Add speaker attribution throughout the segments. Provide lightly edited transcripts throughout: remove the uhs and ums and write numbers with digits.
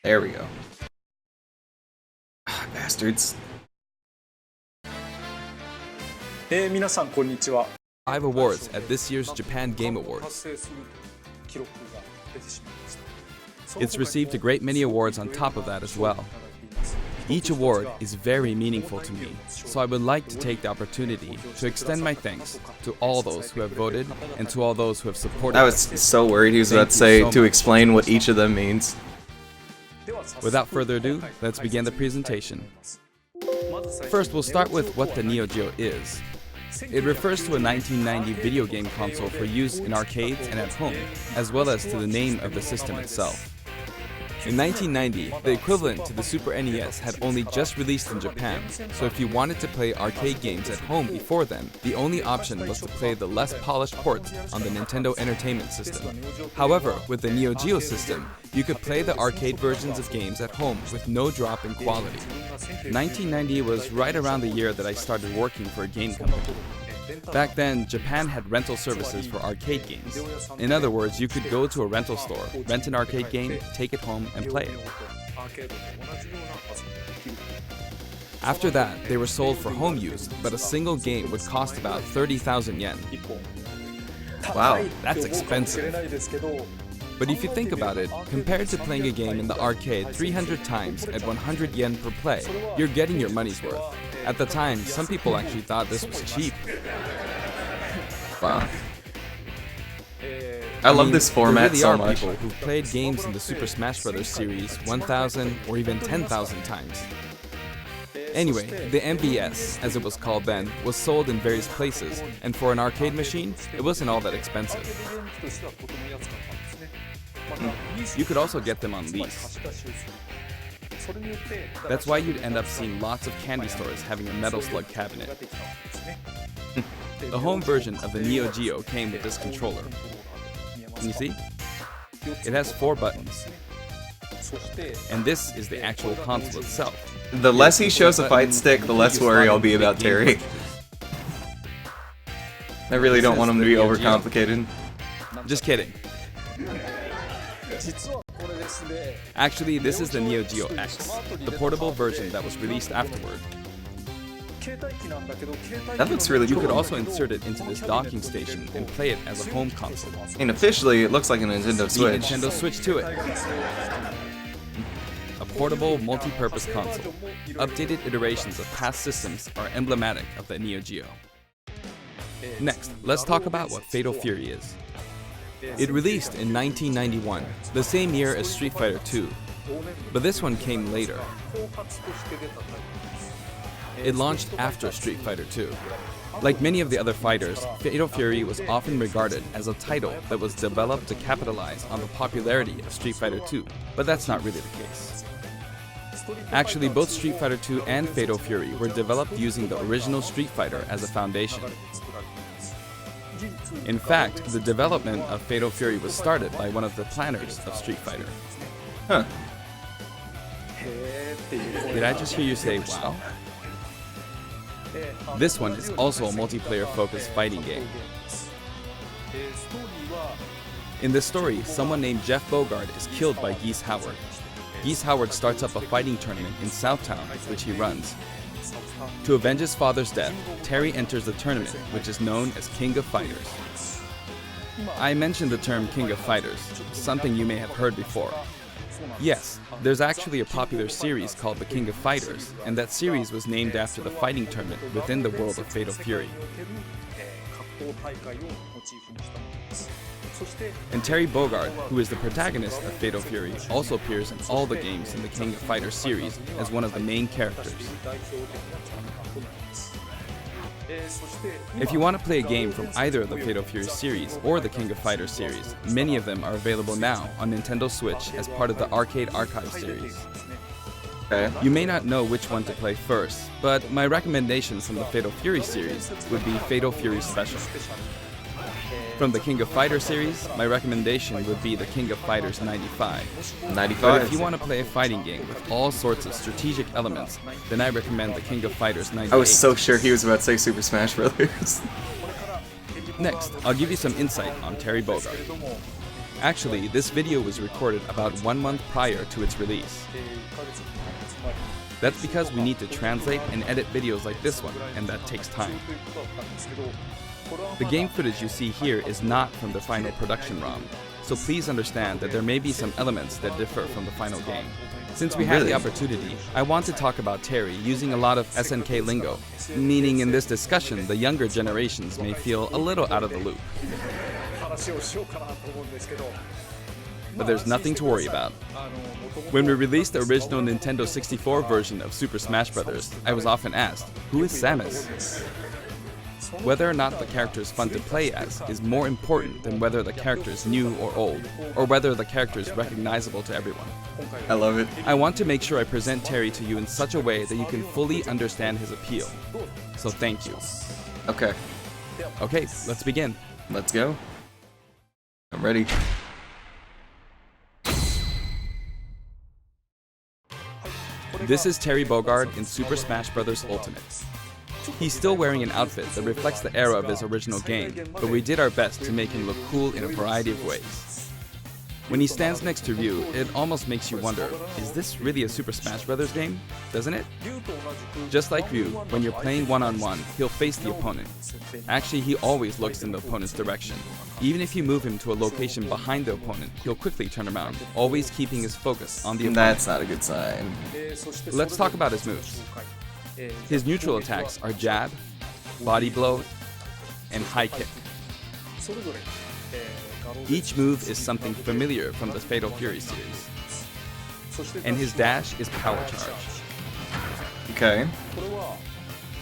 Speaker 1: There we go. Ah, bastards.
Speaker 2: 皆さんこんにちは。
Speaker 3: 5 awards at this year's Japan Game Awards.
Speaker 2: 達成する記録が出てしまいました。
Speaker 3: It's received a great many awards on top of that as well. Each award is very meaningful to me, so I would like to take the opportunity to extend my thanks to all those who have voted and to all those who have supported
Speaker 1: I was
Speaker 3: us.
Speaker 1: so worried he was about to
Speaker 3: Thank you
Speaker 1: say
Speaker 3: so
Speaker 1: to
Speaker 3: much.
Speaker 1: explain what each of them means.
Speaker 3: Without further ado, let's begin the presentation. First, we'll start with what the Neo Geo is. It refers to a 1990 video game console for use in arcades and at home, as well as to the name of the system itself. In 1990, the equivalent to the Super NES had only just released in Japan, so if you wanted to play arcade games at home before then, the only option was to play the less polished ports on the Nintendo Entertainment System. However, with the Neo Geo system, you could play the arcade versions of games at home with no drop in quality. 1990 was right around the year that I started working for a game company. Back then, Japan had rental services for arcade games. In other words, you could go to a rental store, rent an arcade game, take it home, and play it. After that, they were sold for home use, but a single game would cost about 30,000 yen.
Speaker 1: Wow.
Speaker 3: That's expensive. But if you think about it, compared to playing a game in the arcade 300 times at 100 yen per play, you're getting your money's worth. At the time, some people actually thought this was cheap.
Speaker 1: Wow. I love this format
Speaker 3: there really
Speaker 1: so
Speaker 3: are
Speaker 1: much.
Speaker 3: people who've played games in the Super Smash Bros. Series 1,000 or even 10,000 times. Anyway, the MBS, as it was called then, was sold in various places, and for an arcade machine, it wasn't all that expensive. You could also get them on lease. That's why you'd end up seeing lots of candy stores having a Metal Slug cabinet. The home version of the Neo Geo came with this controller. Can you see? It has 4 buttons. And this is the actual console itself.
Speaker 1: The less he shows a fight stick, the less worry I'll be about Terry. I really don't want him to be overcomplicated.
Speaker 3: Just kidding. Actually, this is the Neo Geo X, the portable version that was released afterward.
Speaker 1: That looks really
Speaker 3: You
Speaker 1: cool.
Speaker 3: could also insert it into this docking station and play it as a home console.
Speaker 1: And officially, it looks like a Nintendo
Speaker 3: The
Speaker 1: Switch.
Speaker 3: Nintendo Switch to it. A portable, multi-purpose console. Updated iterations of past systems are emblematic of the Neo Geo. Next, let's talk about what Fatal Fury is. It released in 1991, the same year as Street Fighter II, but this one came later. It launched after Street Fighter II. Like many of the other fighters, Fatal Fury was often regarded as a title that was developed to capitalize on the popularity of Street Fighter II, but that's not really the case. Actually, both Street Fighter II and Fatal Fury were developed using the original Street Fighter as a foundation. In fact, the development of Fatal Fury was started by one of the planners of Street Fighter.
Speaker 1: Huh.
Speaker 3: Did I just hear you say, wow? This one is also a multiplayer-focused fighting game. In the story, someone named Jeff Bogard is killed by Geese Howard. Geese Howard starts up a fighting tournament in Southtown, which he runs. To avenge his father's death, Terry enters the tournament, which is known as King of Fighters. I mentioned the term King of Fighters, something you may have heard before. Yes, there's actually a popular series called The King of Fighters, and that series was named after the fighting tournament within the world of Fatal Fury. And Terry Bogard, who is the protagonist of Fatal Fury, also appears in all the games in the King of Fighters series as one of the main characters. If you want to play a game from either of the Fatal Fury series or the King of Fighters series, many of them are available now on Nintendo Switch as part of the Arcade Archive series.
Speaker 1: Okay.
Speaker 3: You may not know which one to play first, but my recommendation from the Fatal Fury series would be Fatal Fury Special. From the King of Fighters series, my recommendation would be the King of Fighters 95.
Speaker 1: 95.
Speaker 3: But if you want to play a fighting game with all sorts of strategic elements, then I recommend the King of Fighters 98.
Speaker 1: I was so sure he was about to say Super Smash Brothers.
Speaker 3: Next, I'll give you some insight on Terry Bogard. Actually, this video was recorded about 1 month prior to its release. That's because we need to translate and edit videos like this one, and that takes time. The game footage you see here is not from the final production ROM, so please understand that there may be some elements that differ from the final game. Since we had the opportunity, I want to talk about Terry using a lot of SNK lingo, meaning in this discussion the younger generations may feel a little out of the loop. But there's nothing to worry about. When we released the original Nintendo 64 version of Super Smash Bros., I was often asked, who is Samus? Whether or not the character is fun to play as is more important than whether the character is new or old, or whether the character is recognizable to everyone.
Speaker 1: I love it.
Speaker 3: I want to make sure I present Terry to you in such a way that you can fully understand his appeal. So thank you.
Speaker 1: Okay,
Speaker 3: Okay, let's begin.
Speaker 1: let's go. I'm ready.
Speaker 3: This is Terry Bogard in Super Smash Bros. Ultimate. He's still wearing an outfit that reflects the era of his original game, but we did our best to make him look cool in a variety of ways. When he stands next to Ryu, it almost makes you wonder, is this really a Super Smash Bros. Game? Doesn't it? Just like Ryu, when you're playing one-on-one, he'll face the opponent. Actually, he always looks in the opponent's direction. Even if you move him to a location behind the opponent, he'll quickly turn around, always keeping his focus on the opponent.
Speaker 1: That's not a good sign.
Speaker 3: Let's talk about his moves. His neutral attacks are jab, body blow, and high kick. Each move is something familiar from the Fatal Fury series. And his dash is power charge.
Speaker 1: Okay.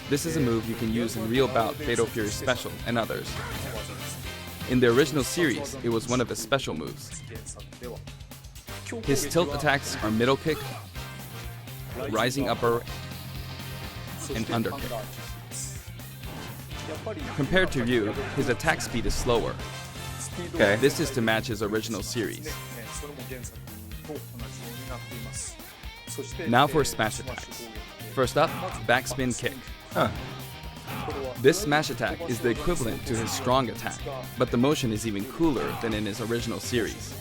Speaker 3: This is a move you can use in Real Bout, Fatal Fury Special, and others. In the original series, it was one of his special moves. His tilt attacks are middle kick, rising upper, and underkick. Compared to Ryu, his attack speed is slower.
Speaker 1: Okay.
Speaker 3: This is to match his original series. Now for smash attacks. First up, backspin kick.
Speaker 1: Huh.
Speaker 3: This smash attack is the equivalent to his strong attack, but the motion is even cooler than in his original series.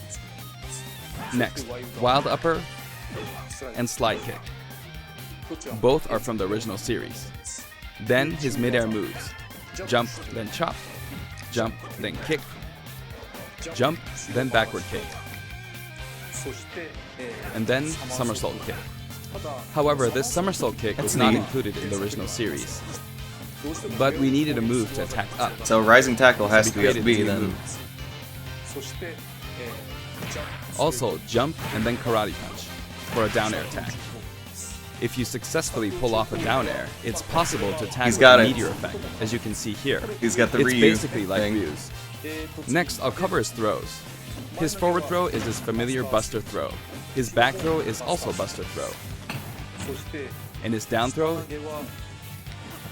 Speaker 3: Next, wild upper and slide kick. Both are from the original series. Then his mid-air moves. Jump, then chop. Jump, then kick. Jump, then backward kick. And then somersault kick. However, this somersault kick was not included in the original series. But we needed a move to attack up.
Speaker 1: So rising tackle has to be up
Speaker 3: created
Speaker 1: B
Speaker 3: two
Speaker 1: then.
Speaker 3: moves. Also, jump and then karate punch for a down air attack. If you successfully pull off a down air, it's possible to attack
Speaker 1: He's
Speaker 3: with
Speaker 1: got
Speaker 3: a
Speaker 1: it.
Speaker 3: meteor effect, as you can see here.
Speaker 1: He's got the
Speaker 3: It's
Speaker 1: Ryu
Speaker 3: basically like
Speaker 1: thing.
Speaker 3: Ryu's. Next, I'll cover his throws. His forward throw is his familiar buster throw. His back throw is also buster throw. And his down throw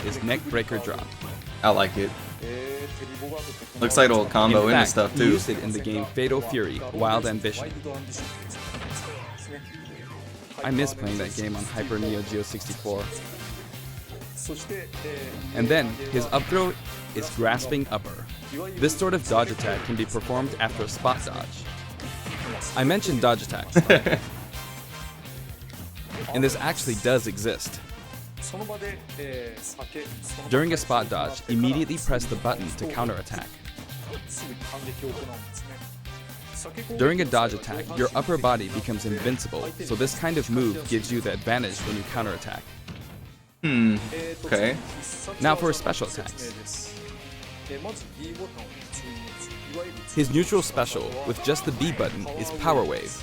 Speaker 3: is neck breaker drop.
Speaker 1: I like it. Looks like it'll combo
Speaker 3: In
Speaker 1: into
Speaker 3: fact,
Speaker 1: stuff
Speaker 3: he
Speaker 1: too.
Speaker 3: used it in the game Fatal Fury, Wild Ambition. I miss playing that game on Hyper Neo Geo 64. And then, his up throw is grasping upper. This sort of dodge attack can be performed after a spot dodge. I mentioned dodge attacks. And this actually does exist. During a spot dodge, immediately press the button to counterattack. During a dodge attack, your upper body becomes invincible, so this kind of move gives you the advantage when you counterattack.
Speaker 1: Okay.
Speaker 3: Now for his special attacks. His neutral special, with just the B button, is Power Wave.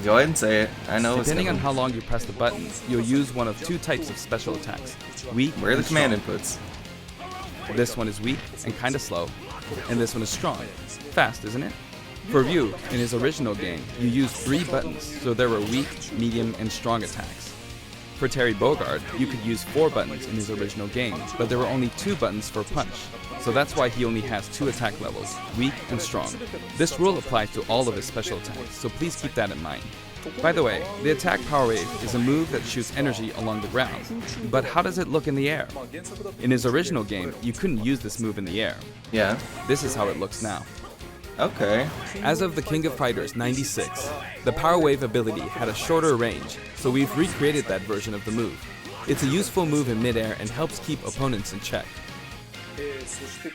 Speaker 1: Go ahead and say it. I know it's
Speaker 3: Depending on
Speaker 1: coming.
Speaker 3: how long you press the button, you'll use one of two types of special attacks. Weak
Speaker 1: Where are the
Speaker 3: and strong.
Speaker 1: command inputs?
Speaker 3: This one is weak and kinda slow, and this one is strong. Fast, isn't it? For Ryu, in his original game, you used 3 buttons, so there were weak, medium, and strong attacks. For Terry Bogard, you could use 4 buttons in his original game, but there were only 2 buttons for punch, so that's why he only has 2 attack levels, weak and strong. This rule applies to all of his special attacks, so please keep that in mind. By the way, the attack power wave is a move that shoots energy along the ground. But how does it look in the air? In his original game, you couldn't use this move in the air.
Speaker 1: Yeah.
Speaker 3: This is how it looks now.
Speaker 1: Okay.
Speaker 3: As of the King of Fighters 96, the power wave ability had a shorter range, so we've recreated that version of the move. It's a useful move in midair and helps keep opponents in check.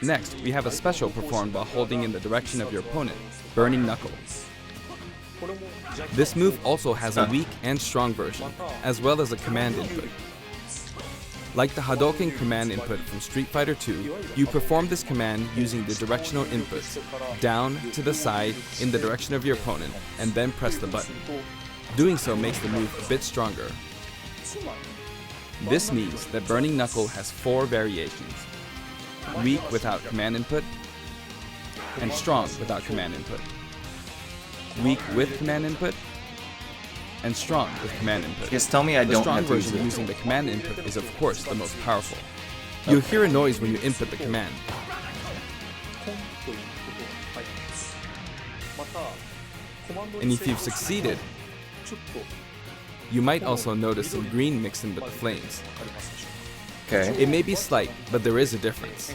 Speaker 3: Next, we have a special performed while holding in the direction of your opponent, Burning Knuckle. This move also has a weak and strong version, as well as a command input. Like the Hadouken command input from Street Fighter II, you perform this command using the directional inputs, down, to the side, in the direction of your opponent, and then press the button. Doing so makes the move a bit stronger. This means that Burning Knuckle has 4 variations: weak without command input, and strong without command input, weak with command input, and strong with command input.
Speaker 1: Just tell me I
Speaker 3: The
Speaker 1: don't
Speaker 3: strong
Speaker 1: have to use
Speaker 3: version
Speaker 1: it.
Speaker 3: using the command input is of course the most powerful. You'll hear a noise when you input the command. And if you've succeeded, you might also notice some green mixed in with the flames.
Speaker 1: Okay.
Speaker 3: It may be slight, but there is a difference.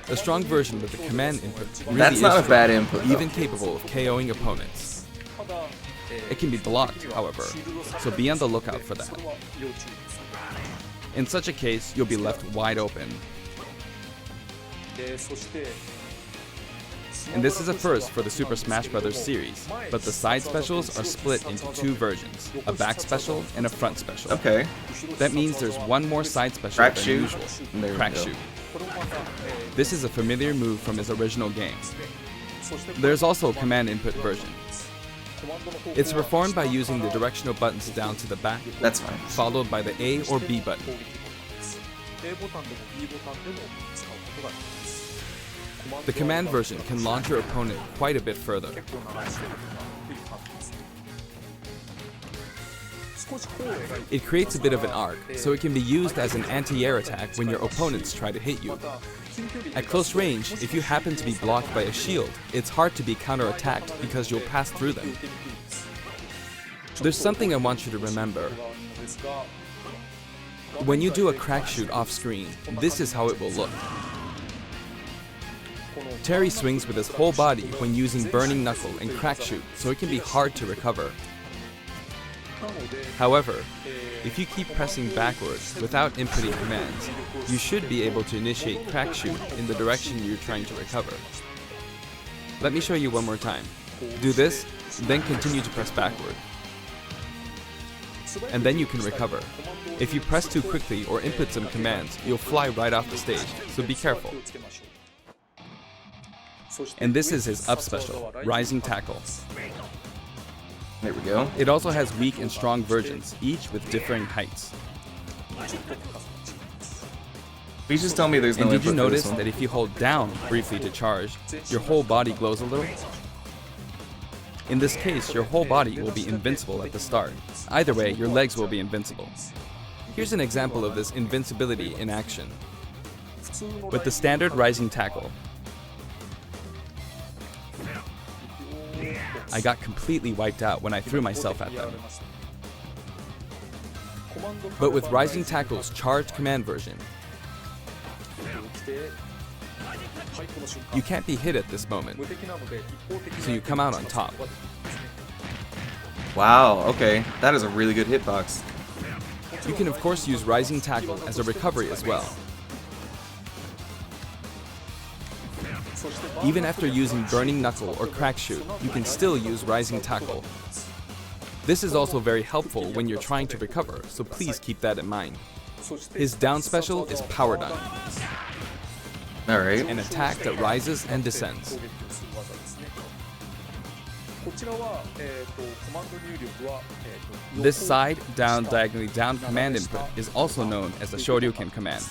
Speaker 3: The strong version with the command input really
Speaker 1: That's
Speaker 3: is
Speaker 1: not a
Speaker 3: strong,
Speaker 1: bad input, though.
Speaker 3: even capable of KOing opponents. It can be blocked, however, so be on the lookout for that. In such a case, you'll be left wide open. And this is a first for the Super Smash Bros. Series, but the side specials are split into 2 versions, a back special and a front special.
Speaker 1: Okay.
Speaker 3: That means there's one more side special
Speaker 1: Crack
Speaker 3: than
Speaker 1: shoot.
Speaker 3: usual,
Speaker 1: There we
Speaker 3: Crack
Speaker 1: go.
Speaker 3: Shoot. This is a familiar move from his original game. There's also a command input version. It's performed by using the directional buttons down to the back,
Speaker 1: That's fine.
Speaker 3: followed by the A or B button. The command version can launch your opponent quite a bit further. It creates a bit of an arc, so it can be used as an anti-air attack when your opponents try to hit you. At close range, if you happen to be blocked by a shield, it's hard to be counter-attacked because you'll pass through them. There's something I want you to remember. When you do a crack shoot off screen, this is how it will look. Terry swings with his whole body when using Burning Knuckle and Crack Shoot, so it can be hard to recover. However, if you keep pressing backwards without inputting commands, you should be able to initiate Crack Shoot in the direction you're trying to recover. Let me show you one more time. Do this, then continue to press backward. And then you can recover. If you press too quickly or input some commands, you'll fly right off the stage, so be careful. And this is his up special, Rising Tackle.
Speaker 1: There we go.
Speaker 3: It also has weak and strong versions, each with differing heights.
Speaker 1: Please just tell me there's no
Speaker 3: And did you
Speaker 1: input for this
Speaker 3: notice
Speaker 1: one.
Speaker 3: that if you hold down briefly to charge, your whole body glows a little? In this case, your whole body will be invincible at the start. Either way, your legs will be invincible. Here's an example of this invincibility in action. With the standard Rising Tackle, I got completely wiped out when I threw myself at them. But with Rising Tackle's charged command version, you can't be hit at this moment, so you come out on top.
Speaker 1: Wow, okay. That is a really good hitbox.
Speaker 3: You can of course use Rising Tackle as a recovery as well. Even after using Burning Knuckle or Crack Shoot, you can still use Rising Tackle. This is also very helpful when you're trying to recover, so please keep that in mind. His down special is Power Dunk,
Speaker 1: Alright.
Speaker 3: an attack that rises and descends. This side, down, diagonally down command input is also known as the Shoryuken command.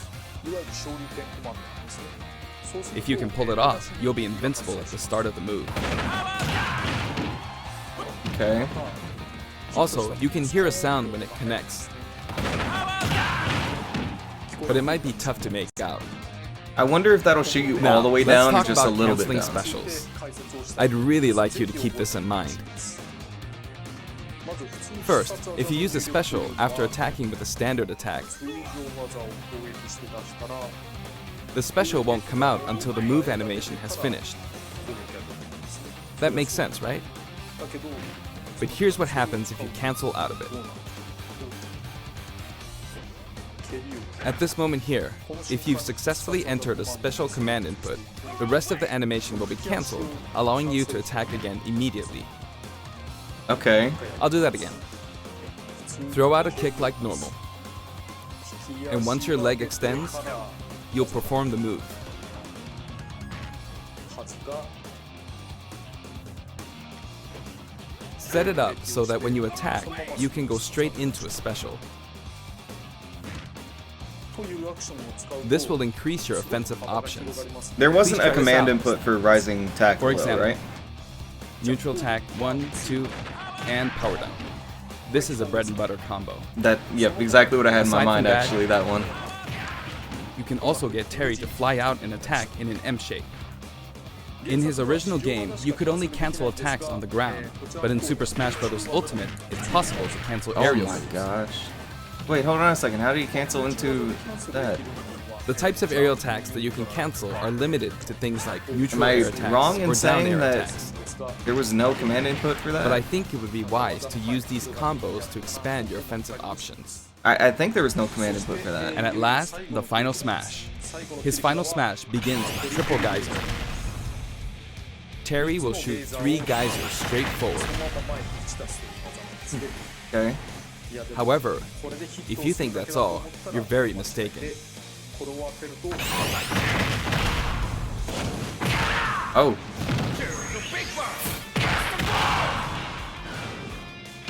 Speaker 3: If you can pull it off, you'll be invincible at the start of the move.
Speaker 1: Okay.
Speaker 3: Also, you can hear a sound when it connects, but it might be tough to make out.
Speaker 1: I wonder if that'll shoot you
Speaker 3: Now,
Speaker 1: all the way
Speaker 3: let's
Speaker 1: down or
Speaker 3: talk
Speaker 1: just a
Speaker 3: about
Speaker 1: little bit
Speaker 3: canceling
Speaker 1: down.
Speaker 3: specials. I'd really like you to keep this in mind. First, if you use a special after attacking with a standard attack, the special won't come out until the move animation has finished. That makes sense, right? But here's what happens if you cancel out of it. At this moment here, if you've successfully entered a special command input, the rest of the animation will be cancelled, allowing you to attack again immediately.
Speaker 1: Okay.
Speaker 3: I'll do that again. Throw out a kick like normal. And once your leg extends, you'll perform the move. Set it up so that when you attack, you can go straight into a special. This will increase your offensive options.
Speaker 1: There wasn't
Speaker 3: Please
Speaker 1: a
Speaker 3: try
Speaker 1: command
Speaker 3: this out.
Speaker 1: input for rising tackle,
Speaker 3: For example,
Speaker 1: right?
Speaker 3: neutral attack 1, 2, and power down. This is a bread and butter combo.
Speaker 1: Yep, exactly what I had in my
Speaker 3: Aside from
Speaker 1: mind,
Speaker 3: that-
Speaker 1: actually, that one.
Speaker 3: You can also get Terry to fly out and attack in an M shape. In his original game, you could only cancel attacks on the ground, but in Super Smash Bros. Ultimate, it's possible to cancel
Speaker 1: Oh
Speaker 3: aerial
Speaker 1: my
Speaker 3: moves.
Speaker 1: gosh. Wait, hold on a second. How do you cancel into that?
Speaker 3: The types of aerial attacks that you can cancel are limited to things like neutral
Speaker 1: Am I
Speaker 3: air attacks
Speaker 1: wrong in
Speaker 3: or down
Speaker 1: saying
Speaker 3: air
Speaker 1: that
Speaker 3: attacks.
Speaker 1: there was no command input for that?
Speaker 3: But I think it would be wise to use these combos to expand your offensive options.
Speaker 1: I think there was no command input for that.
Speaker 3: And at last, the final smash. His final smash begins with triple geyser. Terry will shoot 3 geysers straight forward.
Speaker 1: Okay.
Speaker 3: However, if you think that's all, you're very mistaken.
Speaker 1: Oh.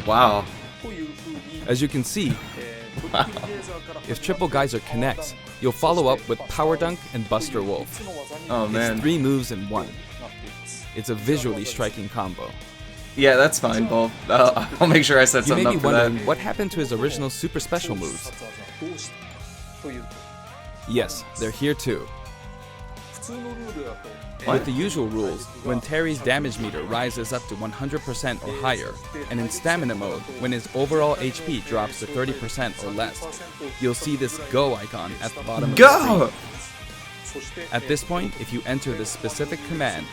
Speaker 1: Wow.
Speaker 3: As you can see, if triple geyser connects, you'll follow up with power dunk and Buster Wolf.
Speaker 1: Oh
Speaker 3: It's
Speaker 1: man.
Speaker 3: 3 moves in 1. It's a visually striking combo.
Speaker 1: Yeah, that's fine, Paul. I'll make sure I set
Speaker 3: You may
Speaker 1: something
Speaker 3: be
Speaker 1: up for that.
Speaker 3: wondering what happened to his original super special moves. Yes, they're here too. With the usual rules, when Terry's damage meter rises up to 100% or higher, and in stamina mode, when his overall HP drops to 30% or less, you'll see this go icon at the bottom of the
Speaker 1: Go!
Speaker 3: screen. At this point, if you enter this specific command,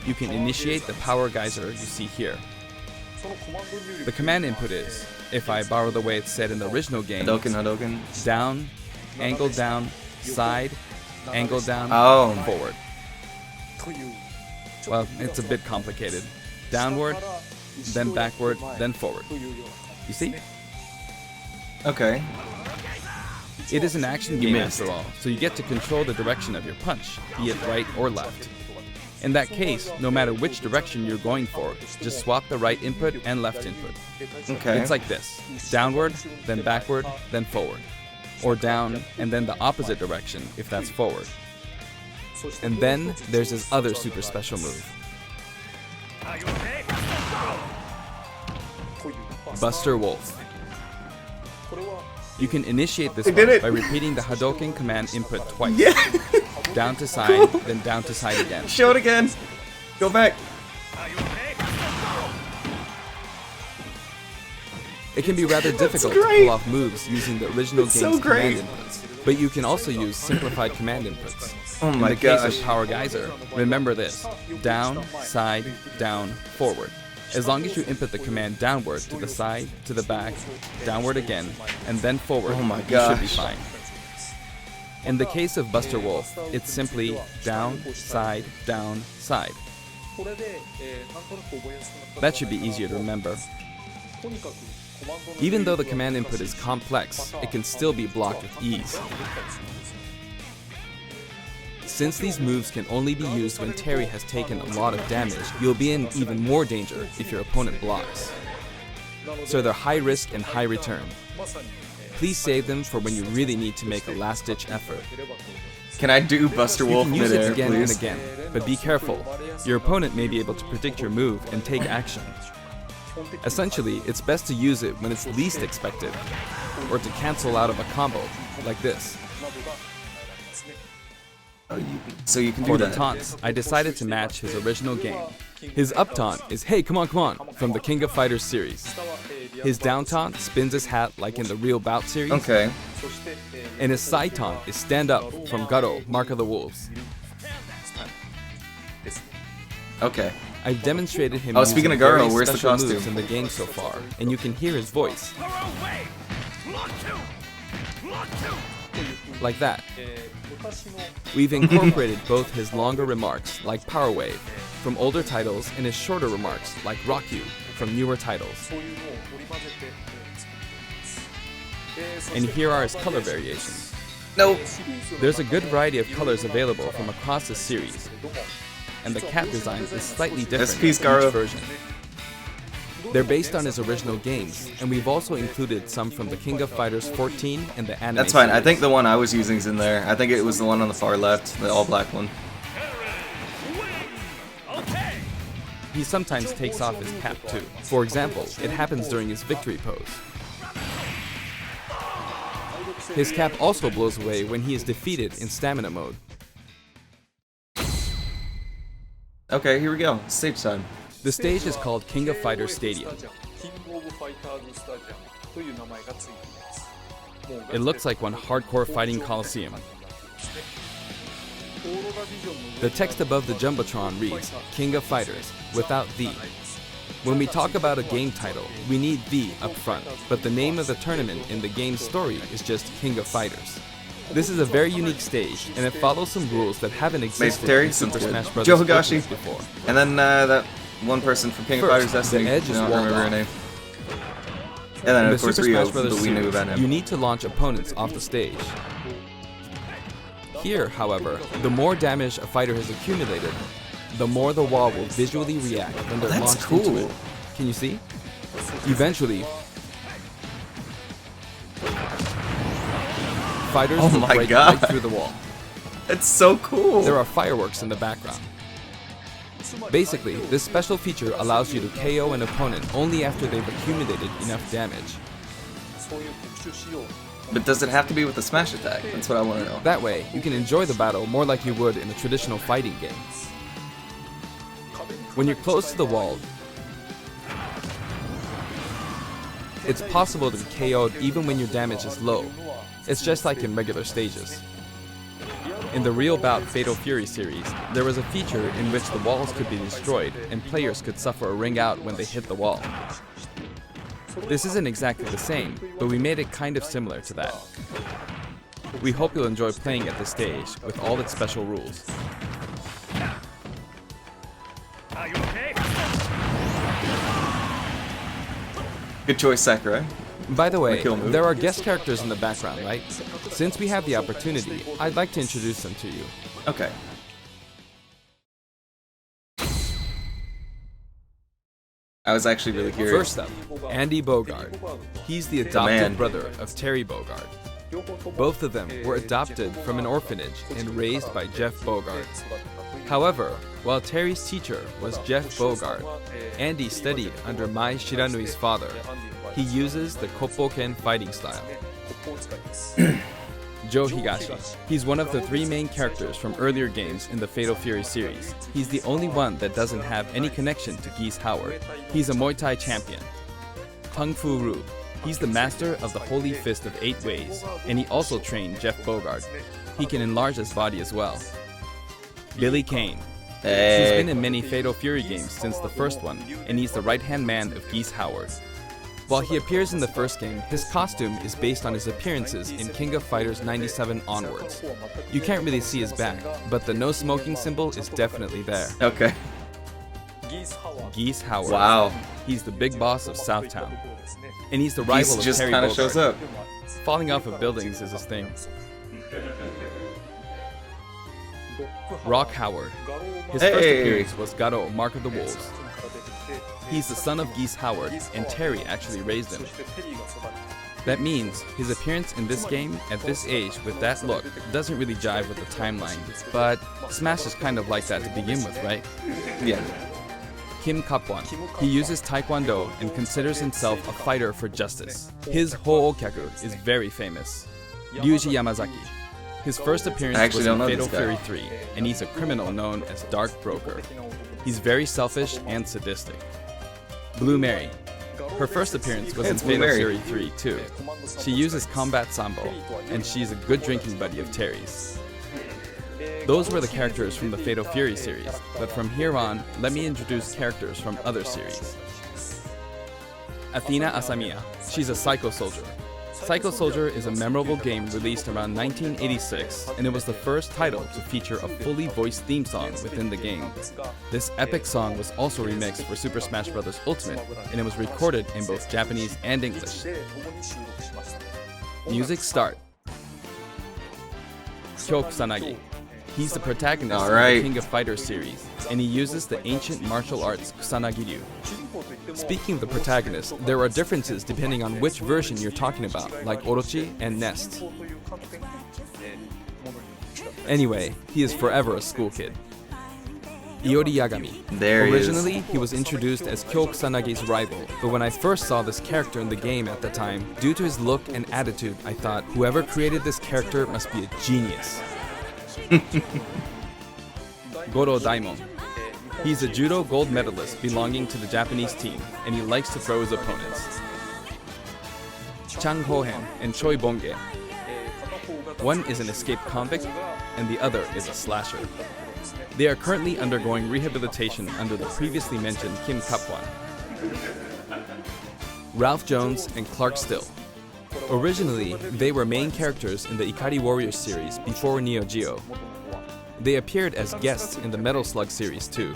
Speaker 3: you can initiate the power geyser you see here. The command input is, if I borrow the way it's said in the original game,
Speaker 1: Hadouken.
Speaker 3: down, angle down, side, angle down,
Speaker 1: Oh.
Speaker 3: forward. Well, it's a bit complicated. Downward, then backward, then forward. You see?
Speaker 1: Okay.
Speaker 3: It is an action game
Speaker 1: missed.
Speaker 3: after all, so you get to control the direction of your punch, be it right or left. In that case, no matter which direction you're going for, just swap the right input and left input.
Speaker 1: Okay.
Speaker 3: It's like this: downward, then backward, then forward. Or down, and then the opposite direction if that's forward. And then there's his other super special move, Buster Wolf. You can initiate this
Speaker 1: I did
Speaker 3: one
Speaker 1: it.
Speaker 3: by repeating the Hadouken command input twice.
Speaker 1: Yeah.
Speaker 3: Down to side, then down to side again.
Speaker 1: Show it again. Go back.
Speaker 3: It can be rather difficult to
Speaker 1: great.
Speaker 3: pull off moves using the original
Speaker 1: It's
Speaker 3: game's
Speaker 1: so great.
Speaker 3: command inputs, but you can also use simplified command inputs.
Speaker 1: Oh
Speaker 3: In
Speaker 1: my
Speaker 3: the case
Speaker 1: gosh.
Speaker 3: of Power Geyser, remember this: down, side, down, forward. As long as you input the command downward to the side, to the back, downward again, and then forward,
Speaker 1: Oh my
Speaker 3: you should be
Speaker 1: gosh.
Speaker 3: fine. In the case of Buster Wolf, it's simply down, side, side. That should be easier to remember. Even though the command input is complex, it can still be blocked with ease. Since these moves can only be used when Terry has taken a lot of damage, you'll be in even more danger if your opponent blocks. So they're high risk and high return. Please save them for when you really need to make a last-ditch effort.
Speaker 1: Can I do Buster
Speaker 3: You
Speaker 1: Wolf
Speaker 3: can use
Speaker 1: midair,
Speaker 3: it again
Speaker 1: please?
Speaker 3: and again, but be careful. Your opponent may be able to predict your move and take action. Essentially, it's best to use it when it's least expected, or to cancel out of a combo, like this.
Speaker 1: So you can do
Speaker 3: For the
Speaker 1: that.
Speaker 3: taunts, I decided to match his original game. His up taunt is "Hey, come on, come on," from the King of Fighters series. His down taunt spins his hat like in the Real Bout series.
Speaker 1: Okay.
Speaker 3: And his side taunt is "Stand Up" from Garo, Mark of the Wolves.
Speaker 1: Okay.
Speaker 3: I've demonstrated him
Speaker 1: Oh,
Speaker 3: using
Speaker 1: speaking of Garo,
Speaker 3: very
Speaker 1: where's the
Speaker 3: special
Speaker 1: costume?
Speaker 3: moves in the game so far, and you can hear his voice. Like that. We've incorporated both his longer remarks, like Power Wave, from older titles, and his shorter remarks, like Rock You, from newer titles. And here are his color variations.
Speaker 1: No.
Speaker 3: There's a good variety of colors available from across the series, and the cap design is slightly different
Speaker 1: SP
Speaker 3: for each
Speaker 1: Garo.
Speaker 3: version. They're based on his original games, and we've also included some from the King of Fighters 14 and the anime
Speaker 1: That's fine. I
Speaker 3: series.
Speaker 1: think the one I was using is in there. I think it was the one on the far left, the all black one.
Speaker 3: He sometimes takes off his cap too. For example, it happens during his victory pose. His cap also blows away when he is defeated in stamina mode.
Speaker 1: Okay, here we go. Stage time.
Speaker 3: The stage is called King of Fighters Stadium. It looks like one hardcore fighting coliseum. The text above the Jumbotron reads, King of Fighters, without the. When we talk about a game title, we need the up front, but the name of the tournament in the game's story is just King of Fighters. This is a very unique stage, and it follows some rules that haven't existed
Speaker 1: Terry,
Speaker 3: in Super
Speaker 1: sounds good.
Speaker 3: Smash Bros.
Speaker 1: Joe Higashi.
Speaker 3: Ultimate before.
Speaker 1: And then that one person from King of
Speaker 3: First,
Speaker 1: Fighters Destiny.
Speaker 3: the edge is
Speaker 1: I don't
Speaker 3: walled
Speaker 1: remember her
Speaker 3: off.
Speaker 1: name. And then
Speaker 3: In the
Speaker 1: of course
Speaker 3: Super
Speaker 1: Rio,
Speaker 3: Smash Bros.
Speaker 1: but we knew about
Speaker 3: series, you
Speaker 1: him.
Speaker 3: need to launch opponents off the stage. Here, however, the more damage a fighter has accumulated, the more the wall will visually react when they're
Speaker 1: That's
Speaker 3: launched into
Speaker 1: cool.
Speaker 3: it. Can you see? Eventually, fighters
Speaker 1: Oh
Speaker 3: will
Speaker 1: my
Speaker 3: break
Speaker 1: God.
Speaker 3: right through the wall.
Speaker 1: It's so cool.
Speaker 3: There are fireworks in the background. Basically, this special feature allows you to KO an opponent only after they've accumulated enough damage.
Speaker 1: But does it have to be with a smash attack? That's what I want to know.
Speaker 3: That way, you can enjoy the battle more like you would in a traditional fighting game. When you're close to the wall, it's possible to be KO'd even when your damage is low. It's just like in regular stages. In the Real Bout Fatal Fury series, there was a feature in which the walls could be destroyed and players could suffer a ring out when they hit the wall. This isn't exactly the same, but we made it kind of similar to that. We hope you'll enjoy playing at this stage with all its special rules.
Speaker 1: Good choice, Sakurai.
Speaker 3: By the way,
Speaker 1: kill move.
Speaker 3: there are guest characters in the background, right? Since we have the opportunity, I'd like to introduce them to you.
Speaker 1: Okay. I was actually really curious.
Speaker 3: First up, Andy Bogard. He's the
Speaker 1: man.
Speaker 3: adopted brother of Terry Bogard. Both of them were adopted from an orphanage and raised by Jeff Bogard. However, while Terry's teacher was Jeff Bogard, Andy studied under Mai Shiranui's father. He uses the Koppoken fighting style. Joe Higashi. He's one of the three main characters from earlier games in the Fatal Fury series. He's the only one that doesn't have any connection to Geese Howard. He's a Muay Thai champion. Tung Fu Ru. He's the master of the Holy Fist of 8 Ways, and he also trained Jeff Bogard. He can enlarge his body as well. Billy Kane. He's
Speaker 1: Hey.
Speaker 3: been in many Fatal Fury games since the first one, and he's the right-hand man of Geese Howard. While he appears in the first game, his costume is based on his appearances in King of Fighters 97 onwards. You can't really see his back, but the no smoking symbol is definitely there.
Speaker 1: Okay.
Speaker 3: Geese Howard.
Speaker 1: Wow.
Speaker 3: He's the big boss of Southtown. And he's the rival
Speaker 1: Geese
Speaker 3: of
Speaker 1: just
Speaker 3: Terry
Speaker 1: kind of
Speaker 3: Bogard.
Speaker 1: shows up.
Speaker 3: Falling off of buildings is his thing. Rock Howard. His first
Speaker 1: Hey.
Speaker 3: appearance was Garo, Mark of the Wolves. He's the son of Geese Howard, and Terry actually raised him. That means his appearance in this game at this age with that look doesn't really jive with the timeline, but Smash is kind of like that to begin with, right?
Speaker 1: Yeah.
Speaker 3: Kim Kapwan. He uses Taekwondo and considers himself a fighter for justice. His Ho'okyaku is very famous. Ryuji Yamazaki. His first appearance was in Fatal Fury 3, and he's a criminal known as Dark Broker. He's very selfish and sadistic. Blue Mary. Her first appearance was in Fatal Fury 3 too. She uses combat sambo, and she's a good drinking buddy of Terry's. Those were the characters from the Fatal Fury series, but from here on, let me introduce characters from other series. Athena Asamiya. She's a Psycho Soldier. Psycho Soldier is a memorable game released around 1986, and it was the first title to feature a fully voiced theme song within the game. This epic song was also remixed for Super Smash Bros. Ultimate, and it was recorded in both Japanese and English. Music start. Kyo Kusanagi. He's the protagonist of the King of Fighters series, and he uses the ancient martial arts Kusanagi-ryu. Speaking of the protagonist, there are differences depending on which version you're talking about, like Orochi and Nest. Anyway, he is forever a school kid. Iori Yagami. Originally, he was introduced as Kyo Kusanagi's rival, but when I first saw this character in the game at the time, due to his look and attitude, I thought, whoever created this character must be a genius. Goro Daimon. He's a judo gold medalist belonging to the Japanese team, and he likes to throw his opponents. Chang Hohen and Choi Bonge. One is an escaped convict, and the other is a slasher. They are currently undergoing rehabilitation under the previously mentioned Kim Kapwan. Ralph Jones and Clark Still. Originally, they were main characters in the Ikari Warriors series before Neo Geo. They appeared as guests in the Metal Slug series too.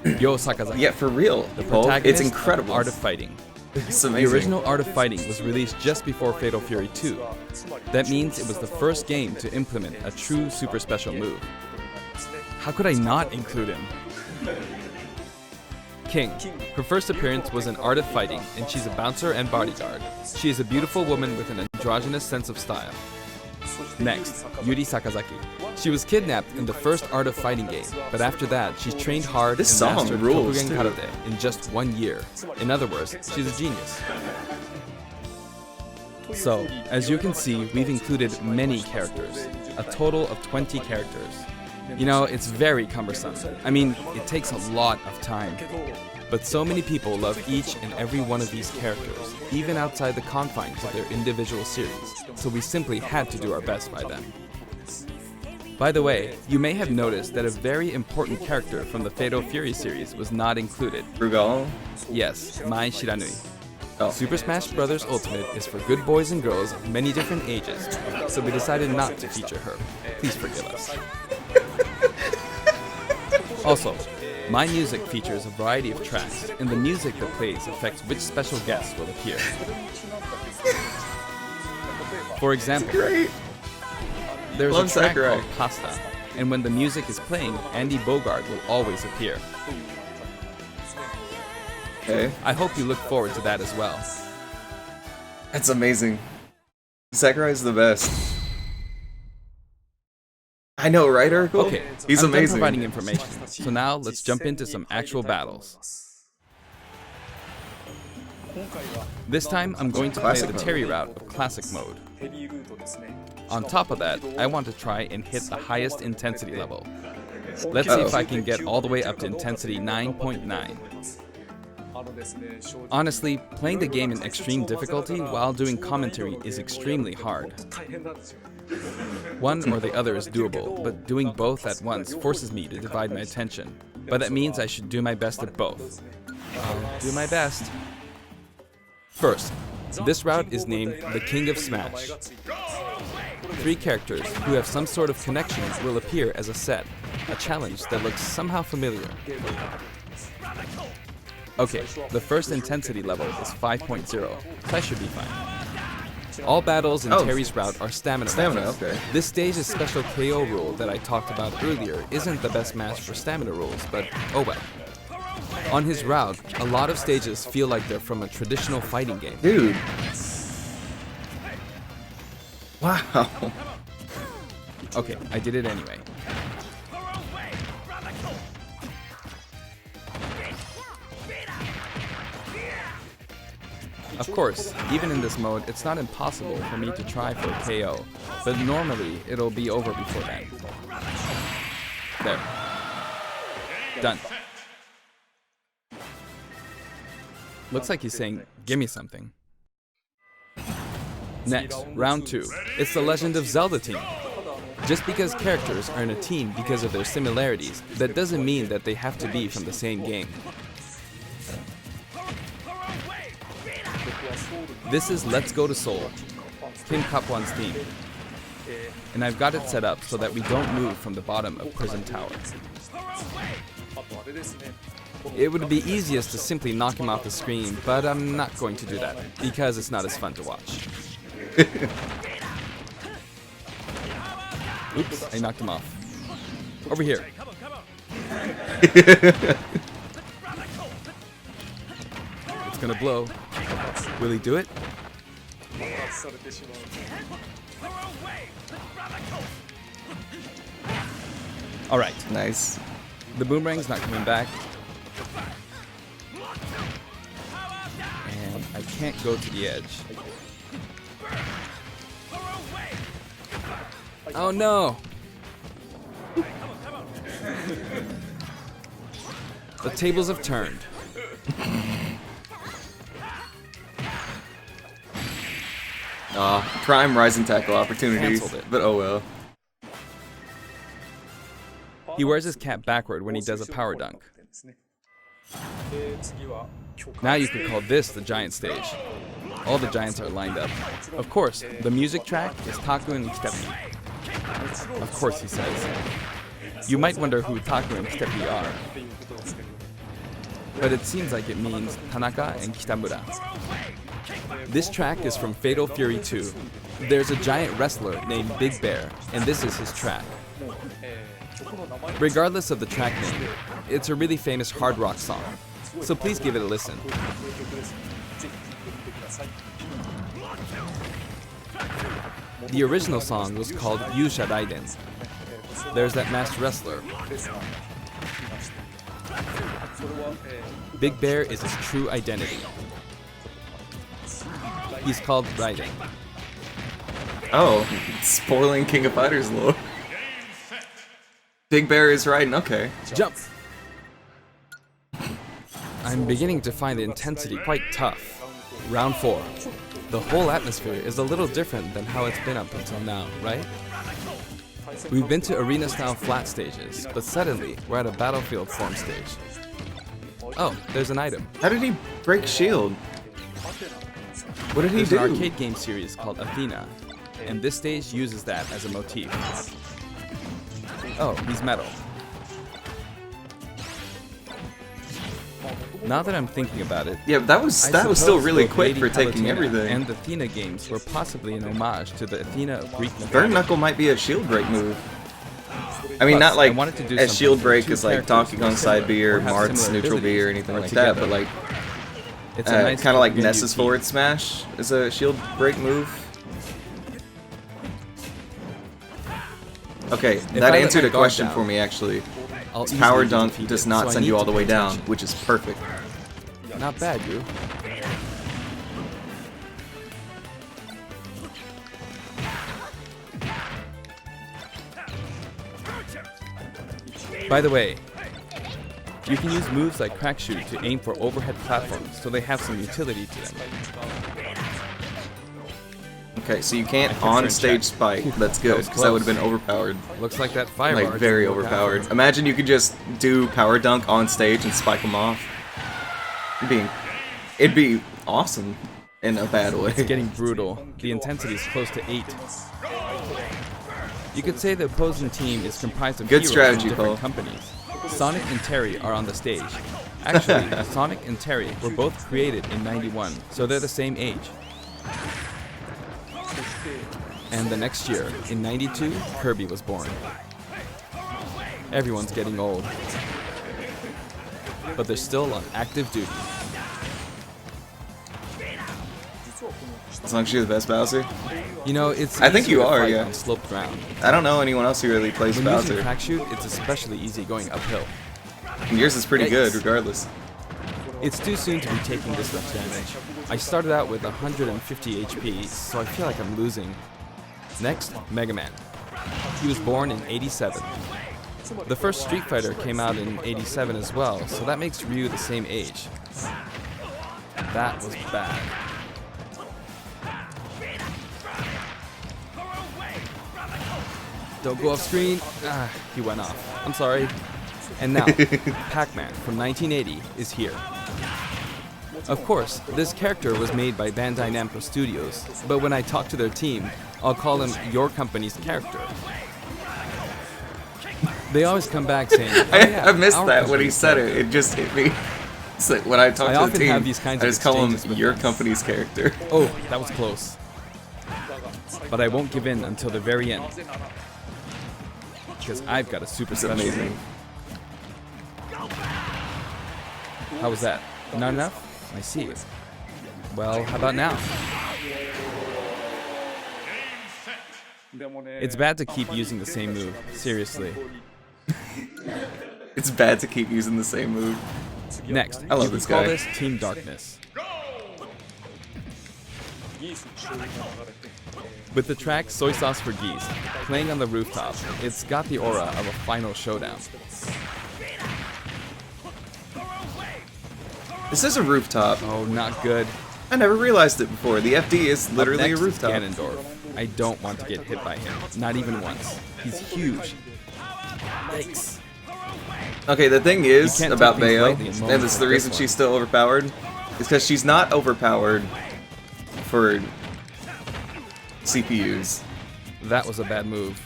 Speaker 3: Yo Sakazaki.
Speaker 1: Yeah, for real.
Speaker 3: The protagonist
Speaker 1: it's incredible.
Speaker 3: Of Art of Fighting.
Speaker 1: It's amazing.
Speaker 3: The original Art of Fighting was released just before Fatal Fury 2. That means it was the first game to implement a true super special move. How could I not include him? King. Her first appearance was in Art of Fighting, and she's a bouncer and bodyguard. She is a beautiful woman with an androgynous sense of style. Next, Yuri Sakazaki. She was kidnapped in the first Art of Fighting game, but after that, she trained hard and mastered Tokugen Karate in just 1 year. In other words, she's a genius. So, as you can see, we've included many characters, a total of 20 characters. You know, it's very cumbersome. I mean, it takes a lot of time. But so many people love each and every one of these characters, even outside the confines of their individual series, so we simply had to do our best by them. By the way, you may have noticed that a very important character from the Fatal Fury series was not included.
Speaker 1: Rugal?
Speaker 3: Yes, Mai Shiranui. Super Smash Bros. Ultimate is for good boys and girls of many different ages, so we decided not to feature her. Please forgive us. Also, my music features a variety of tracks, and the music that plays affects which special guests will appear. For example, there's a track called Pasta, and when the music is playing, Andy Bogard will always appear.
Speaker 1: Okay.
Speaker 3: I hope you look forward to that as well.
Speaker 1: That's amazing. Sakurai's the best. I know, right, Urkel?
Speaker 3: Okay,
Speaker 1: he's
Speaker 3: I'm
Speaker 1: amazing.
Speaker 3: done providing information, so now let's jump into some actual battles. This time, I'm going to play the Terry route of Classic mode. On top of that, I want to try and hit the highest intensity level. Let's see if I can get all the way up to intensity 9.9. Honestly, playing the game in extreme difficulty while doing commentary is extremely hard. One or the other is doable, but doing both at once forces me to divide my attention. But that means I should do my best at both. I'll do my best. First, this route is named the King of Smash. 3 characters who have some sort of connection will appear as a set, a challenge that looks somehow familiar. Okay, the first intensity level is 5.0, so I should be fine. All battles in Terry's route are stamina battles.
Speaker 1: Okay.
Speaker 3: This stage's special KO rule that I talked about earlier isn't the best match for stamina rules, but oh well. On his route, a lot of stages feel like they're from a traditional fighting game.
Speaker 1: Dude. Wow.
Speaker 3: Okay, I did it anyway. Of course, even in this mode, it's not impossible for me to try for a KO, but normally it'll be over before then. There. Done. Looks like he's saying, give me something. Next, round 2. It's the Legend of Zelda team. Just because characters are in a team because of their similarities, that doesn't mean that they have to be from the same game. This is Let's Go to Seoul, Kim Kapwan's theme. And I've got it set up so that we don't move from the bottom of Prison Tower. It would be easiest to simply knock him off the screen, but I'm not going to do that, because it's not as fun to watch. Oops, I knocked him off. Over here. It's gonna blow. Will he do it? Alright.
Speaker 1: Nice.
Speaker 3: The boomerang's not coming back. And I can't go to the edge. Oh no! The tables have turned.
Speaker 1: Prime rising tackle opportunities, but oh well.
Speaker 3: He wears his cap backward when he does a power dunk. Now you could call this the giant stage. All the giants are lined up. Of course, the music track is Taku and Kitepi. Of course, he says. You might wonder who Taku and Kitepi are. But it seems like it means Tanaka and Kitamura. This track is from Fatal Fury 2. There's a giant wrestler named Big Bear, and this is his track. Regardless of the track name, it's a really famous hard rock song, so please give it a listen. The original song was called Yusha Raiden. There's that masked wrestler. Big Bear is his true identity. He's called Raiden.
Speaker 1: Oh, spoiling King of Fighters lore. Big Bear is Raiden, okay.
Speaker 3: Jump! I'm beginning to find the intensity quite tough. Round 4. The whole atmosphere is a little different than how it's been up until now, right? We've been to arena-style flat stages, but suddenly we're at a battlefield form stage. Oh, there's an item.
Speaker 1: How did he break shield? What did he
Speaker 3: There's
Speaker 1: do?
Speaker 3: an arcade game series called Athena, and this stage uses that as a motif. Oh, he's metal. Now that I'm thinking about it,
Speaker 1: Yeah, that was still really quick for taking everything.
Speaker 3: And the Athena games were possibly an homage to the Athena of Greek mythology.
Speaker 1: Burn Knuckle might be a shield break move. I mean, not like a shield break is like Donkey Kong side B or Marth's neutral B or anything like that, but like kind of like Ness's forward smash is a shield break move. Okay, that answered a question for me actually. Power dunk does not send you all the way down, which is perfect.
Speaker 3: Not bad, you. By the way, you can use moves like Crack Shoot to aim for overhead platforms, so they have some utility to them.
Speaker 1: Okay, so you can't on-stage spike. That's good, because that would have been overpowered.
Speaker 3: Looks like that fire
Speaker 1: Like, very overpowered. Imagine you could just do power dunk on stage and spike them off. It'd be awesome in a bad way.
Speaker 3: It's getting brutal. The intensity is close to 8. You could say the opposing team is comprised of
Speaker 1: Good
Speaker 3: heroes
Speaker 1: strategy,
Speaker 3: from different
Speaker 1: Paul.
Speaker 3: companies. Sonic and Terry are on the stage. Actually, Sonic and Terry were both created in '91, so they're the same age. And the next year, in '92, Kirby was born. Everyone's getting old. But they're still on active duty.
Speaker 1: As long as you're the best Bowser.
Speaker 3: You know, it's
Speaker 1: I think
Speaker 3: easier
Speaker 1: you
Speaker 3: to
Speaker 1: are,
Speaker 3: fight
Speaker 1: yeah.
Speaker 3: on sloped ground.
Speaker 1: I don't know anyone else who really plays
Speaker 3: When
Speaker 1: Bowser.
Speaker 3: using Crack Shoot, it's especially easy going uphill.
Speaker 1: And yours is pretty good,
Speaker 3: Yikes.
Speaker 1: regardless.
Speaker 3: It's too soon to be taking this much damage. I started out with 150 HP, so I feel like I'm losing. Next, Mega Man. He was born in '87. The first Street Fighter came out in '87 as well, so that makes Ryu the same age. That was bad. Don't go off screen. Ah, he went off. I'm sorry. And now, Pac-Man from 1980 is here. Of course, this character was made by Bandai Namco Studios, but when I talk to their team, I'll call him your company's character. They always come back saying, oh, yeah,
Speaker 1: I missed that when he said it. It just hit me. It's like when I talk to the team, I just call him your company's character.
Speaker 3: Oh, that was close. But I won't give in until the very end. Because I've got a super special.
Speaker 1: It's amazing.
Speaker 3: How was that? Not enough? I see. Well, how about now? It's bad to keep using the same move. Seriously.
Speaker 1: It's bad to keep using the same move.
Speaker 3: Next,
Speaker 1: I love this guy.
Speaker 3: Call this Team Darkness. With the track Soy Sauce for Geese playing on the rooftop, it's got the aura of a final showdown.
Speaker 1: This is a rooftop.
Speaker 3: Oh, not good.
Speaker 1: I never realized it before. The FD is literally a rooftop.
Speaker 3: Ganondorf. I don't want to get hit by him. Not even once. He's huge. Yikes.
Speaker 1: Okay, the thing is about Bayo, and it's the reason she's still overpowered, is because she's not overpowered for CPUs.
Speaker 3: That was a bad move.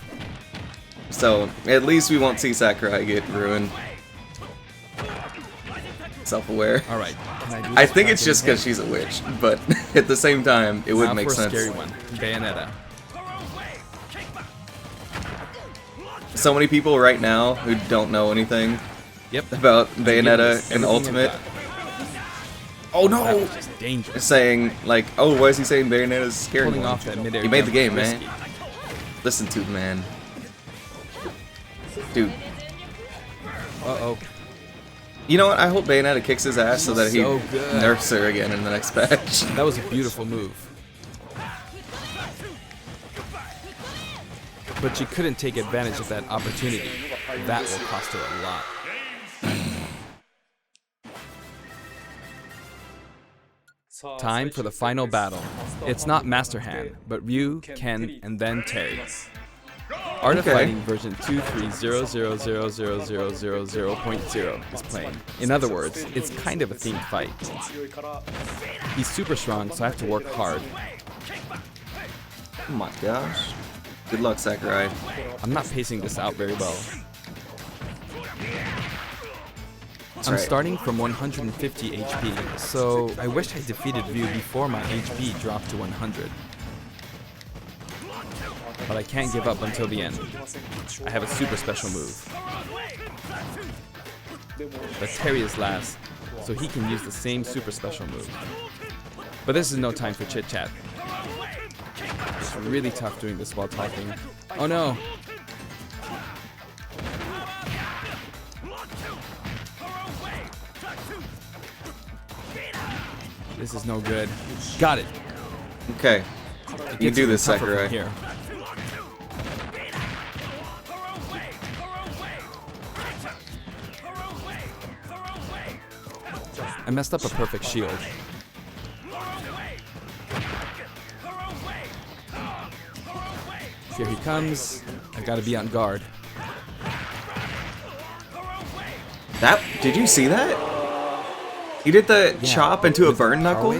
Speaker 1: So, at least we won't see Sakurai get ruined. Self-aware.
Speaker 3: Alright,
Speaker 1: I think it's just because she's a witch, but at the same time, it would make sense.
Speaker 3: Scary one. Bayonetta.
Speaker 1: So many people right now who don't know anything about Bayonetta and Ultimate. Oh no!
Speaker 3: Dangerous.
Speaker 1: Saying like, oh, why is he saying Bayonetta's scary?
Speaker 3: Pulling off that mid-air.
Speaker 1: He made the game, man. Listen to the man, dude.
Speaker 3: Uh-oh.
Speaker 1: You know what? I hope Bayonetta kicks his ass so that he nerfs her again in the next patch.
Speaker 3: That was a beautiful move. But she couldn't take advantage of that opportunity. That will cost her a lot. Time for the final battle. It's not Master Hand, but Ryu, Ken, and then Terry. Art of Fighting version 230000000.0 is playing. In other words, it's kind of a themed fight. He's super strong, so I have to work hard.
Speaker 1: Oh my gosh. Good luck, Sakurai.
Speaker 3: I'm not pacing this out very well. I'm starting from 150 HP, so I wish I defeated Ryu before my HP dropped to 100. But I can't give up until the end. I have a super special move. But Terry is last, so he can use the same super special move. But this is no time for chit-chat. It's really tough doing this while talking. Oh no! This is no good. Got it!
Speaker 1: Okay. You can do this, Sakurai.
Speaker 3: Here. I messed up a perfect shield. Here he comes. I gotta be on guard.
Speaker 1: Did you see that? He did the chop into a burn knuckle?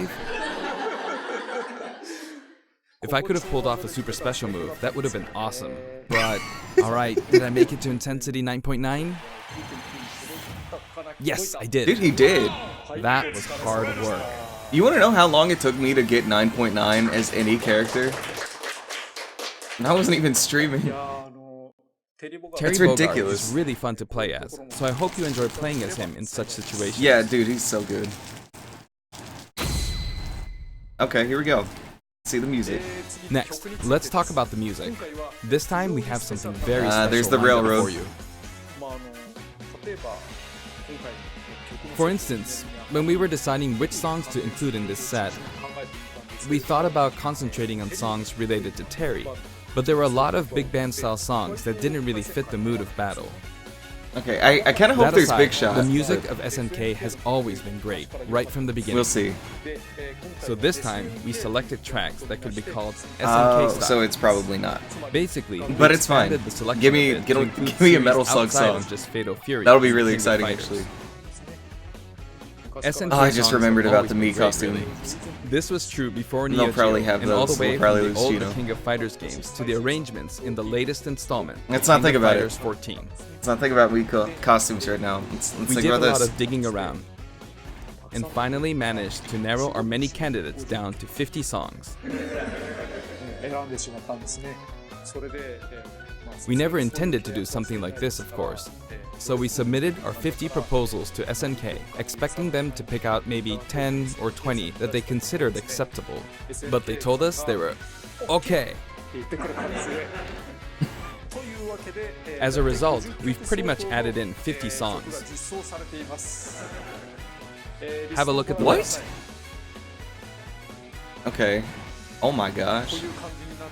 Speaker 3: If I could have pulled off a super special move, that would have been awesome. But, alright, did I make it to intensity 9.9? Yes, I did.
Speaker 1: Dude, he did.
Speaker 3: That was hard work.
Speaker 1: You want to know how long it took me to get 9.9 as any character? And I wasn't even streaming.
Speaker 3: Terry
Speaker 1: It's
Speaker 3: Bogard
Speaker 1: ridiculous.
Speaker 3: is really fun to play as, so I hope you enjoy playing as him in such situations.
Speaker 1: Yeah, dude, he's so good. Okay, here we go. See the music.
Speaker 3: Next, let's talk about the music. This time we have something very special
Speaker 1: there's the railroad.
Speaker 3: for you. For instance, when we were deciding which songs to include in this set, we thought about concentrating on songs related to Terry, but there were a lot of big band style songs that didn't really fit the mood of battle.
Speaker 1: Okay, I kind of hope there's Big Shot.
Speaker 3: The music of SNK has always been great, right from the beginning.
Speaker 1: We'll see.
Speaker 3: So this time, we selected tracks that could be called SNK style.
Speaker 1: So it's probably not.
Speaker 3: Basically,
Speaker 1: but it's fine. Give me a Metal Slug song.
Speaker 3: Just Fatal Fury.
Speaker 1: That'll be really exciting, actually.
Speaker 3: SNK
Speaker 1: I just remembered about the Mii costume.
Speaker 3: This was true before
Speaker 1: They'll
Speaker 3: Neo
Speaker 1: probably
Speaker 3: Geo,
Speaker 1: have
Speaker 3: and
Speaker 1: those.
Speaker 3: all the way
Speaker 1: We'll probably
Speaker 3: from the
Speaker 1: lose
Speaker 3: old
Speaker 1: Gino.
Speaker 3: King of Fighters games to the arrangements in the latest installment.
Speaker 1: Let's not
Speaker 3: King
Speaker 1: think
Speaker 3: of
Speaker 1: about it.
Speaker 3: Fighters 14.
Speaker 1: Let's not think about Mii costumes right now. Let's
Speaker 3: We
Speaker 1: think
Speaker 3: did a
Speaker 1: about
Speaker 3: lot
Speaker 1: this.
Speaker 3: of digging around, and finally managed to narrow our many candidates down to 50 songs.
Speaker 2: 選んでしまったんですね。それで、
Speaker 3: We never intended to do something like this, of course. So we submitted our 50 proposals to SNK, expecting them to pick out maybe 10 or 20 that they considered acceptable. But they told us they were okay.
Speaker 2: 言ってくれたんですね。というわけで、
Speaker 3: As a result, we've pretty much added in 50 songs.
Speaker 2: 実装されています。
Speaker 3: Have a look at the
Speaker 1: What?
Speaker 3: list.
Speaker 1: Okay. Oh my gosh.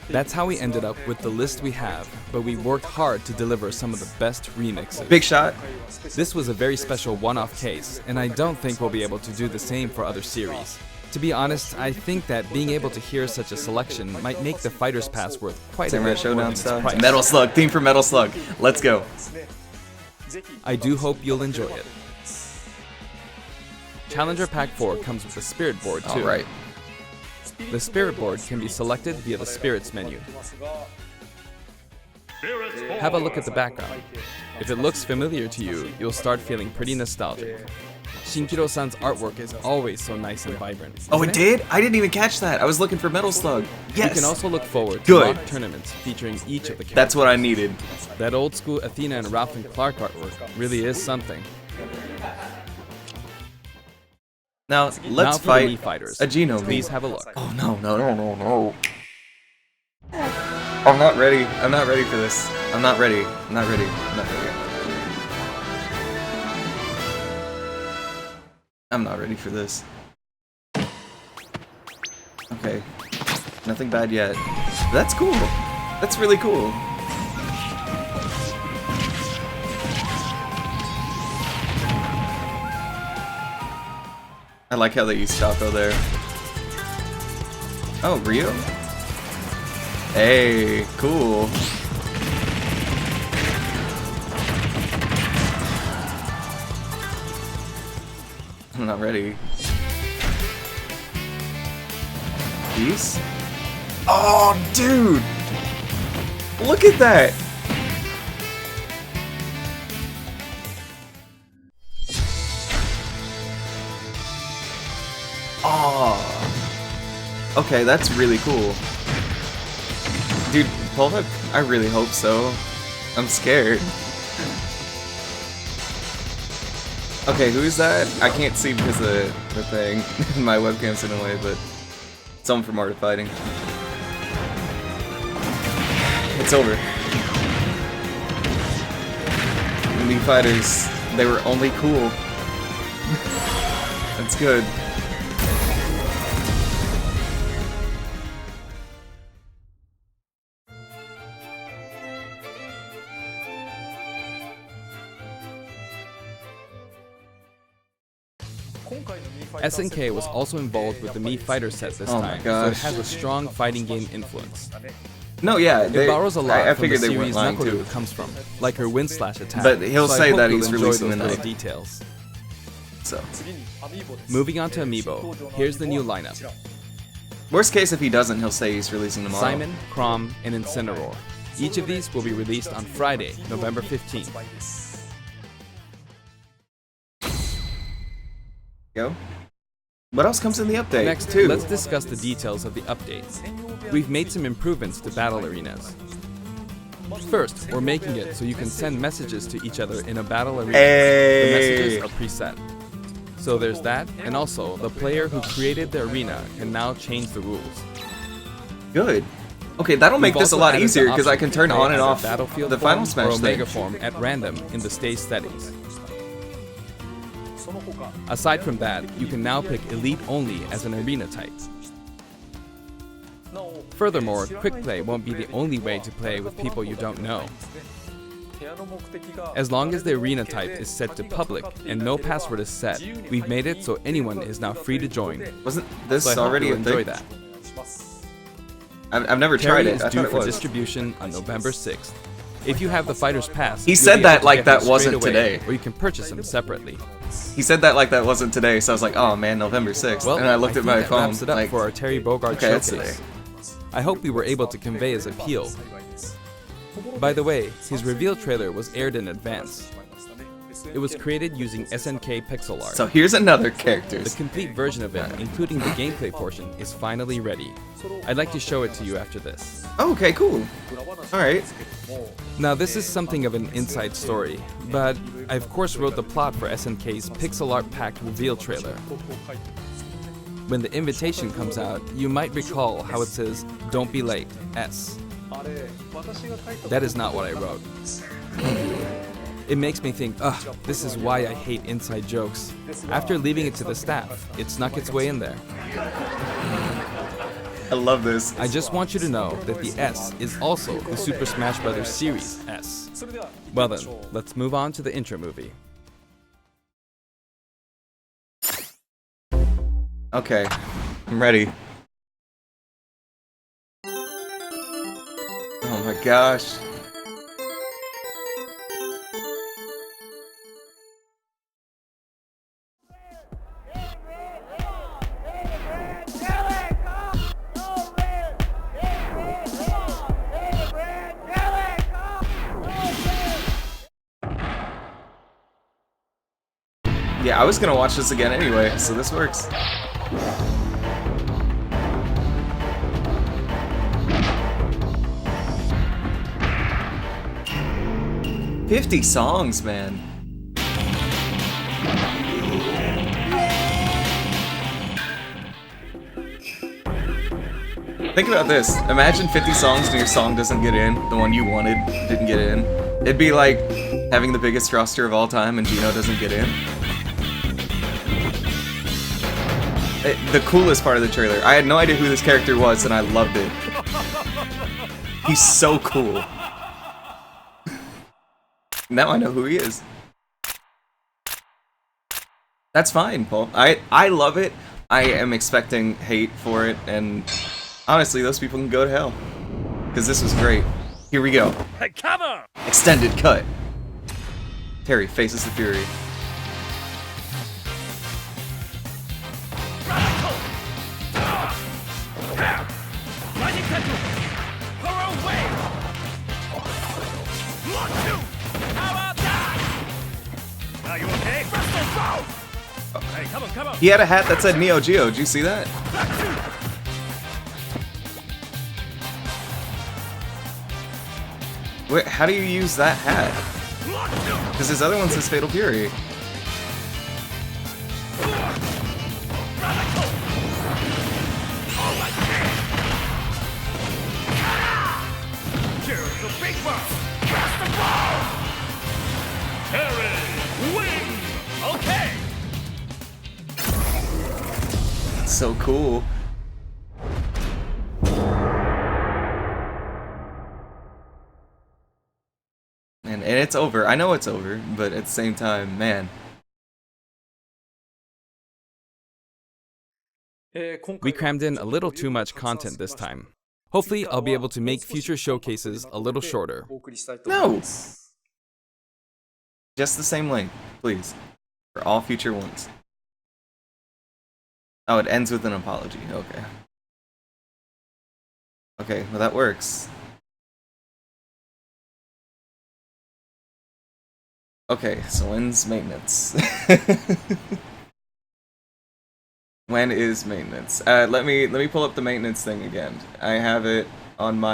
Speaker 3: That's how we ended up with the list we have, but we worked hard to deliver some of the best remixes.
Speaker 1: Big Shot.
Speaker 3: This was a very special one-off case, and I don't think we'll be able to do the same for other series. To be honest, I think that being able to hear such a selection might make the Fighter's Pass worth quite a
Speaker 1: Samurai
Speaker 3: bit more than
Speaker 1: Showdown
Speaker 3: its
Speaker 1: stuff.
Speaker 3: price.
Speaker 1: Metal Slug. Theme for Metal Slug. Let's go.
Speaker 3: I do hope you'll enjoy it. Challenger Pack 4 comes with a Spirit board too.
Speaker 1: Alright.
Speaker 3: The Spirit board can be selected via the Spirits menu. Have a look at the background. If it looks familiar to you, you'll start feeling pretty nostalgic. Shinkiro-san's artwork is always so nice and vibrant.
Speaker 1: Oh,
Speaker 3: isn't
Speaker 1: it did? I didn't even catch that. I was looking for Metal Slug.
Speaker 3: You
Speaker 1: Yes.
Speaker 3: can also look forward to
Speaker 1: Good.
Speaker 3: mock tournaments featuring each of the characters.
Speaker 1: That's what I needed.
Speaker 3: That old school Athena and Ralph and Clark artwork really is something.
Speaker 1: Now,
Speaker 3: Now
Speaker 1: let's
Speaker 3: for the Mii
Speaker 1: fight
Speaker 3: fighters.
Speaker 1: a Geno.
Speaker 3: Please have a look.
Speaker 1: Oh no, no, no, no, no. I'm not ready. I'm not ready for this. I'm not ready. I'm not ready. I'm not ready. I'm not ready for this. Okay. Nothing bad yet. That's cool. That's really cool. I like how they use Chaco there. Oh, Rio? Hey, cool. I'm not ready. Peace? Oh, dude! Look at that! Oh. Okay, that's really cool. Dude, Polhook? I really hope so. I'm scared. Okay, who is that? I can't see because of the thing. My webcam's in the way, but someone from Art of Fighting. It's over. The Mii Fighters, they were only cool. That's good.
Speaker 3: SNK was also involved with the Mii Fighter set this
Speaker 1: Oh my
Speaker 3: time, so it
Speaker 1: gosh.
Speaker 3: has a strong fighting game influence.
Speaker 1: No, yeah,
Speaker 3: It borrows a lot
Speaker 1: I
Speaker 3: from the
Speaker 1: figured they weren't
Speaker 3: series
Speaker 1: lying
Speaker 3: Nakoru
Speaker 1: too.
Speaker 3: comes from, like her wind slash attack.
Speaker 1: But he'll
Speaker 3: so I
Speaker 1: say
Speaker 3: hope
Speaker 1: that
Speaker 3: you'll
Speaker 1: he's
Speaker 3: enjoy
Speaker 1: releasing
Speaker 3: those
Speaker 1: the
Speaker 3: little
Speaker 1: night.
Speaker 3: details.
Speaker 1: So,
Speaker 3: Moving on to Amiibo, here's the new lineup.
Speaker 1: worst case if he doesn't, he'll say he's releasing tomorrow.
Speaker 3: Simon, Chrom, and Incineroar. Each of these will be released on Friday, November 15th.
Speaker 1: Go. What else comes in the update?
Speaker 3: Next,
Speaker 1: too.
Speaker 3: let's discuss the details of the updates. We've made some improvements to battle arenas. First, we're making it so you can send messages to each other in a battle arena.
Speaker 1: Hey.
Speaker 3: The messages are preset. So there's that, and also, the player who created the arena can now change the rules.
Speaker 1: Good. Okay, that'll make
Speaker 3: We've
Speaker 1: this a
Speaker 3: also
Speaker 1: lot
Speaker 3: added the
Speaker 1: easier because I
Speaker 3: option
Speaker 1: can
Speaker 3: to
Speaker 1: turn
Speaker 3: play
Speaker 1: on and
Speaker 3: either
Speaker 1: off
Speaker 3: Battlefield
Speaker 1: the Final
Speaker 3: form or
Speaker 1: Smash
Speaker 3: Omega
Speaker 1: thing.
Speaker 3: form at random in the stage settings. Aside from that, you can now pick Elite only as an arena type. Furthermore, quick play won't be the only way to play with people you don't know. As long as the arena type is set to public and no password is set, we've made it so anyone is now free to join.
Speaker 1: Wasn't this
Speaker 3: so
Speaker 1: already a
Speaker 3: enjoy
Speaker 1: thing?
Speaker 3: that.
Speaker 1: I've never tried it.
Speaker 3: Is
Speaker 1: I
Speaker 3: due
Speaker 1: thought it
Speaker 3: for
Speaker 1: was.
Speaker 3: distribution on November 6th. If you have the Fighter's Pass,
Speaker 1: He said that like that
Speaker 3: straight
Speaker 1: wasn't
Speaker 3: away,
Speaker 1: today.
Speaker 3: or you can purchase them separately.
Speaker 1: He said that like that wasn't today, so I was like, oh man, November 6th.
Speaker 3: Well,
Speaker 1: and I looked at my
Speaker 3: think that
Speaker 1: phone.
Speaker 3: wraps it up
Speaker 1: like,
Speaker 3: for our Terry Bogard
Speaker 1: okay, it's
Speaker 3: showcase.
Speaker 1: today.
Speaker 3: I hope we were able to convey his appeal. By the way, his reveal trailer was aired in advance. It was created using SNK pixel art.
Speaker 1: So here's another character.
Speaker 3: The complete version of it, including the gameplay portion, is finally ready. I'd like to show it to you after this.
Speaker 1: Oh, okay, cool. Alright.
Speaker 3: Now this is something of an inside story, but I of course wrote the plot for SNK's pixel art packed reveal trailer. When the invitation comes out, you might recall how it says, "Don't be late, S." That is not what I wrote. It makes me think, ugh, this is why I hate inside jokes. After leaving it to the staff, it snuck its way in there.
Speaker 1: I love this.
Speaker 3: I just want you to know that the S is also the Super Smash Bros. Series S. Well then, let's move on to the intro movie.
Speaker 1: Okay, I'm ready. Oh my gosh. Yeah, I was gonna watch this again anyway, so this works. "50 songs, man." Think about this. Imagine 50 songs and your song doesn't get in. The one you wanted didn't get in. It'd be like having the biggest roster of all time and Gino doesn't get in. The coolest part of the trailer. I had no idea who this character was and I loved it. He's so cool. Now I know who he is. That's fine, Paul. I love it. I am expecting hate for it, and honestly, those people can go to hell. Because this was great. Here we go.
Speaker 4: Cover!
Speaker 1: Extended cut. Terry faces the Fury.
Speaker 4: Are you okay? Hey, come on.
Speaker 1: He had a hat that said Neo Geo. Did you see that? Wait, how do you use that hat? Because his other one says Fatal Fury.
Speaker 4: Here's the big one. Cast the ball. Terry, win. Okay.
Speaker 1: So cool. And it's over. I know it's over, but at the same time, man.
Speaker 3: We crammed in a little too much content this time. Hopefully, I'll be able to make future showcases a little shorter.
Speaker 1: No! Just the same length, please. For all future ones. Oh, it ends with an apology. Okay. Okay, well that works. Okay, so when's maintenance? When is maintenance? Let me pull up the maintenance thing again. I have it on my